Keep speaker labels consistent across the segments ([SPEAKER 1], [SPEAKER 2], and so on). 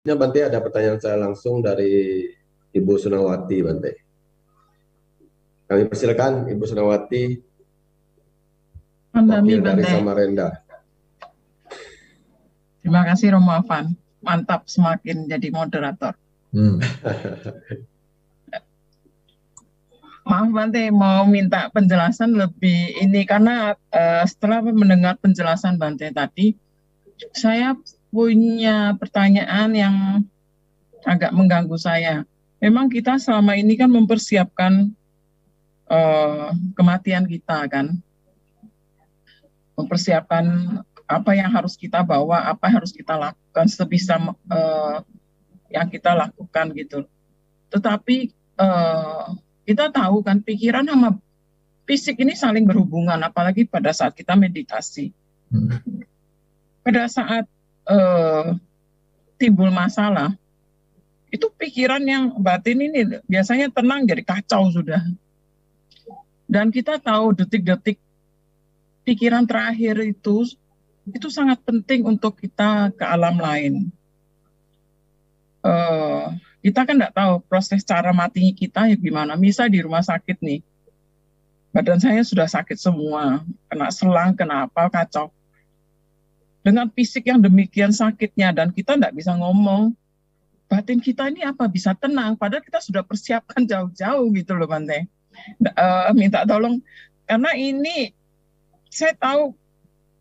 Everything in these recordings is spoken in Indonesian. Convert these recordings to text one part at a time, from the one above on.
[SPEAKER 1] Ya, Bante, ada pertanyaan saya langsung dari Ibu Sunawati, Bante. Kami persilakan Ibu Sunawati,
[SPEAKER 2] Pandami
[SPEAKER 1] wakil dari
[SPEAKER 2] Bante.
[SPEAKER 1] Samarinda.
[SPEAKER 2] Terima kasih Romo Afan. Mantap semakin jadi moderator. Maaf Bante, mau minta penjelasan lebih ini karena setelah mendengar penjelasan Bante tadi, saya punya pertanyaan yang agak mengganggu saya. Memang kita selama ini kan mempersiapkan kematian kita kan, mempersiapkan apa yang harus kita bawa, apa yang harus kita lakukan sebisa yang kita lakukan gitu. Tetapi kita tahu kan pikiran sama fisik ini saling berhubungan, apalagi pada saat kita meditasi. Pada saat timbul masalah, itu pikiran yang batin ini biasanya tenang jadi kacau sudah. Dan kita tahu detik-detik pikiran terakhir itu sangat penting untuk kita ke alam lain. Kita kan nggak tahu proses cara matinya kita ya gimana. Misal di rumah sakit nih, badan saya sudah sakit semua, kena selang, kena apa, kacau. Dengan fisik yang demikian sakitnya dan kita nggak bisa ngomong, batin kita ini apa bisa tenang? Padahal kita sudah persiapkan jauh-jauh gitu loh Bante. Minta tolong karena ini saya tahu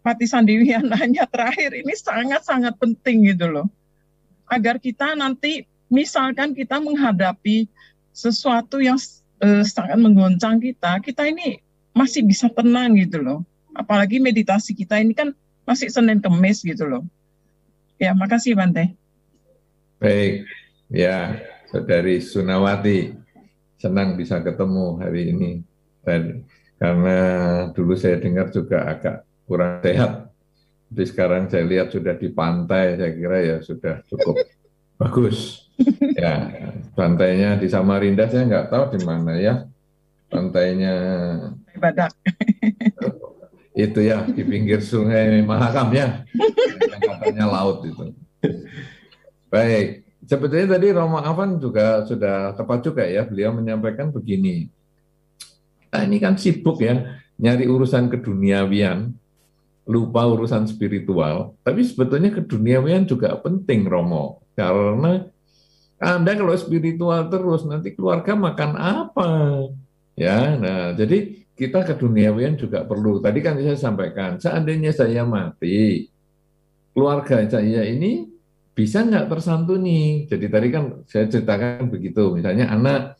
[SPEAKER 2] Pati Sandiwiananya terakhir ini sangat-sangat penting gitu loh. Agar kita nanti misalkan kita menghadapi sesuatu yang sangat menggoncang kita ini masih bisa tenang gitu loh. Apalagi meditasi kita ini kan masih Senin Kemis gitu loh. Ya, makasih Bante.
[SPEAKER 3] Baik, ya Saudari Sunawati, senang bisa ketemu hari ini. Dan karena dulu saya dengar juga agak kurang sehat, tapi sekarang saya lihat sudah di pantai, saya kira ya sudah cukup bagus. Ya, pantainya di Samarinda saya nggak tahu di mana ya, pantainya
[SPEAKER 2] Badak.
[SPEAKER 3] itu ya di pinggir Sungai Mahakam ya, yang katanya laut itu. Baik, sebetulnya tadi Romo Afan juga sudah tepat juga ya, beliau menyampaikan begini. Nah, ini kan sibuk ya, nyari urusan keduniawian, lupa urusan spiritual, tapi sebetulnya keduniawian juga penting Romo, karena Anda kalau spiritual terus nanti keluarga makan apa? Ya, nah jadi kita keduniawian juga perlu. Tadi kan saya sampaikan, seandainya saya mati, keluarga saya ini bisa nggak tersantuni? Jadi tadi kan saya ceritakan begitu, misalnya anak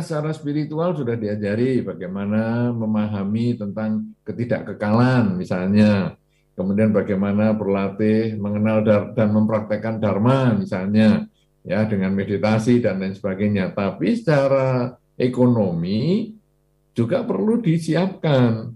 [SPEAKER 3] secara spiritual sudah diajari bagaimana memahami tentang ketidakkekalan misalnya, kemudian bagaimana berlatih mengenal dan mempraktekkan dharma misalnya, ya dengan meditasi dan lain sebagainya. Tapi secara ekonomi juga perlu disiapkan.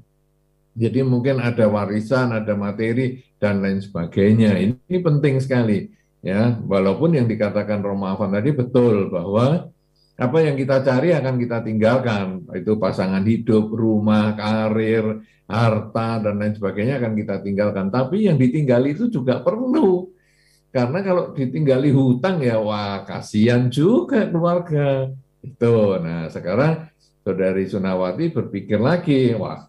[SPEAKER 3] Jadi mungkin ada warisan, ada materi dan lain sebagainya. Ini penting sekali ya. Walaupun yang dikatakan Romo Afan tadi betul bahwa apa yang kita cari akan kita tinggalkan. Itu pasangan hidup, rumah, karir, harta dan lain sebagainya akan kita tinggalkan. Tapi yang ditinggali itu juga perlu. Karena kalau ditinggali hutang ya wah kasihan juga keluarga. Itu. Nah, sekarang Saudari Sunawati berpikir lagi, wah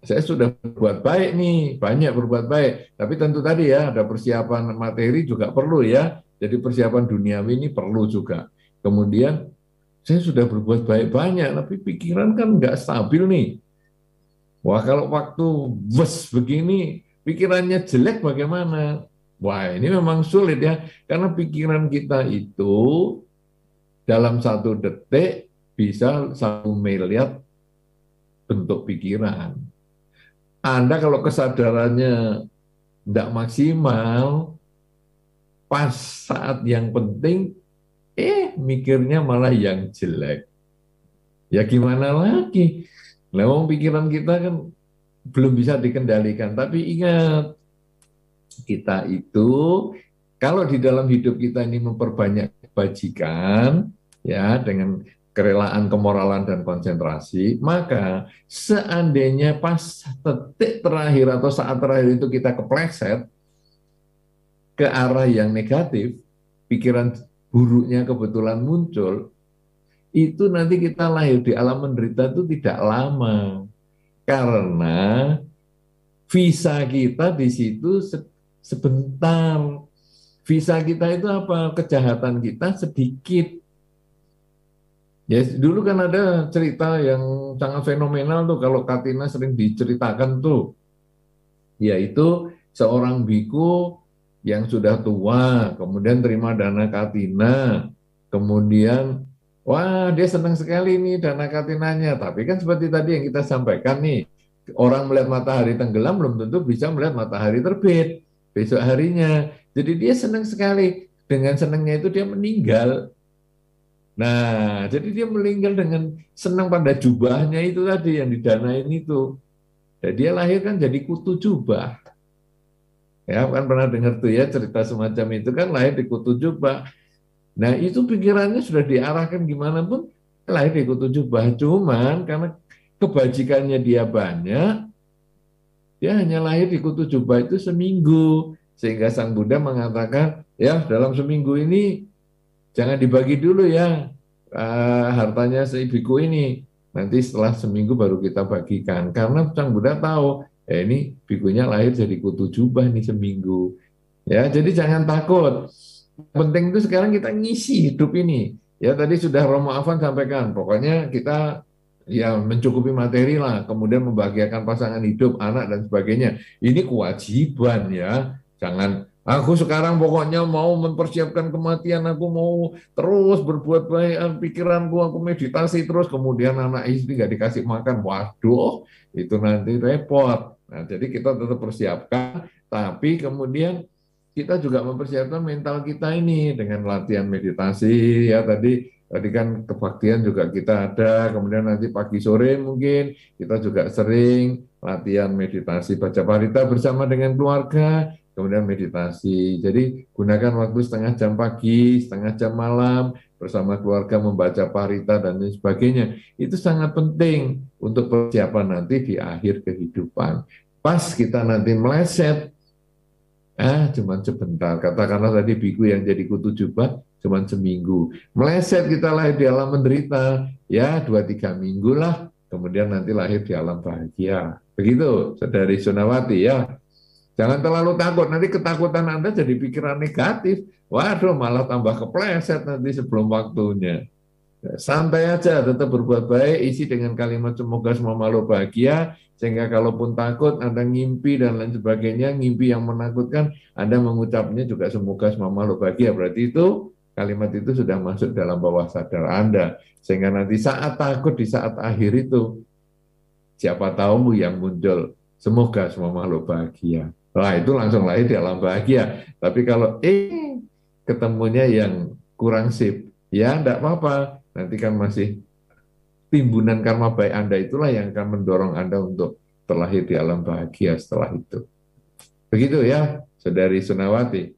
[SPEAKER 3] saya sudah berbuat baik nih, banyak berbuat baik. Tapi tentu tadi ya, ada persiapan materi juga perlu ya. Jadi persiapan duniawi ini perlu juga. Kemudian, saya sudah berbuat baik banyak, tapi pikiran kan nggak stabil nih. Wah, kalau waktu bus begini, pikirannya jelek bagaimana? Wah, ini memang sulit ya. Karena pikiran kita itu dalam 1 detik bisa 1 miliar bentuk pikiran. Anda kalau kesadarannya tidak maksimal, pas saat yang penting, mikirnya malah yang jelek. Ya gimana lagi? Lewat pikiran kita kan belum bisa dikendalikan. Tapi ingat, kita itu kalau di dalam hidup kita ini memperbanyak kebajikan, ya dengan kerelaan, kemoralan, dan konsentrasi, maka seandainya pas detik terakhir atau saat terakhir itu kita kepleset ke arah yang negatif, pikiran buruknya kebetulan muncul, itu nanti kita lahir di alam menderita itu tidak lama. Karena visa kita di situ sebentar. Visa kita itu apa? Kejahatan kita sedikit. Ya, dulu kan ada cerita yang sangat fenomenal tuh, kalau Katina sering diceritakan tuh, yaitu seorang biku yang sudah tua, kemudian terima dana Katina, kemudian wah dia senang sekali nih dana Katinanya, tapi kan seperti tadi yang kita sampaikan nih, orang melihat matahari tenggelam belum tentu bisa melihat matahari terbit besok harinya, jadi dia senang sekali, dengan senangnya itu dia meninggal. Nah, jadi dia meninggal dengan senang pada jubahnya itu tadi yang didanain itu. Dan dia lahir kan jadi kutu jubah. Ya, kan pernah dengar tuh ya cerita semacam itu, kan lahir di kutu jubah. Nah, itu pikirannya sudah diarahkan gimana pun lahir di kutu jubah. Cuman karena kebajikannya dia banyak, dia hanya lahir di kutu jubah itu seminggu. Sehingga Sang Buddha mengatakan, ya dalam seminggu ini jangan dibagi dulu ya hartanya si biku ini. Nanti setelah seminggu baru kita bagikan. Karena Sang Buddha tahu, ini bikunya lahir jadi kutu jubah nih seminggu. Ya, jadi jangan takut. Penting itu sekarang kita ngisi hidup ini. Ya tadi sudah Romo Afan sampaikan, pokoknya kita ya mencukupi materi lah, kemudian membahagiakan pasangan hidup, anak dan sebagainya. Ini kewajiban ya. Jangan aku sekarang pokoknya mau mempersiapkan kematian, aku mau terus berbuat baik, pikiranku aku meditasi terus, kemudian anak istri nggak dikasih makan, waduh, itu nanti repot. Nah, jadi kita tetap persiapkan, tapi kemudian kita juga mempersiapkan mental kita ini dengan latihan meditasi, ya tadi kan kebaktian juga kita ada, kemudian nanti pagi sore mungkin kita juga sering latihan meditasi, baca parita bersama dengan keluarga, kemudian meditasi. Jadi gunakan waktu setengah jam pagi, setengah jam malam bersama keluarga membaca parita dan lain sebagainya. Itu sangat penting untuk persiapan nanti di akhir kehidupan. Pas kita nanti meleset, cuman sebentar. Katakanlah tadi biku yang jadi kutu jubah cuman seminggu. Meleset kita lahir di alam menderita, ya 2-3 minggu lah. Kemudian nanti lahir di alam bahagia. Begitu, Saudari Sunawati ya. Jangan terlalu takut, nanti ketakutan Anda jadi pikiran negatif. Waduh, malah tambah kepleset nanti sebelum waktunya. Santai aja, tetap berbuat baik, isi dengan kalimat semoga semua makhluk bahagia, sehingga kalaupun takut, Anda ngimpi dan lain sebagainya, ngimpi yang menakutkan, Anda mengucapnya juga semoga semua makhluk bahagia. Berarti itu, kalimat itu sudah masuk dalam bawah sadar Anda. Sehingga nanti saat takut, di saat akhir itu, siapa tahu yang muncul, semoga semua makhluk bahagia. Nah, itu langsung lahir di alam bahagia. Tapi kalau ketemunya yang kurang sip, ya enggak apa-apa. Nanti kan masih timbunan karma baik Anda itulah yang akan mendorong Anda untuk terlahir di alam bahagia setelah itu. Begitu ya, Saudari Sunawati.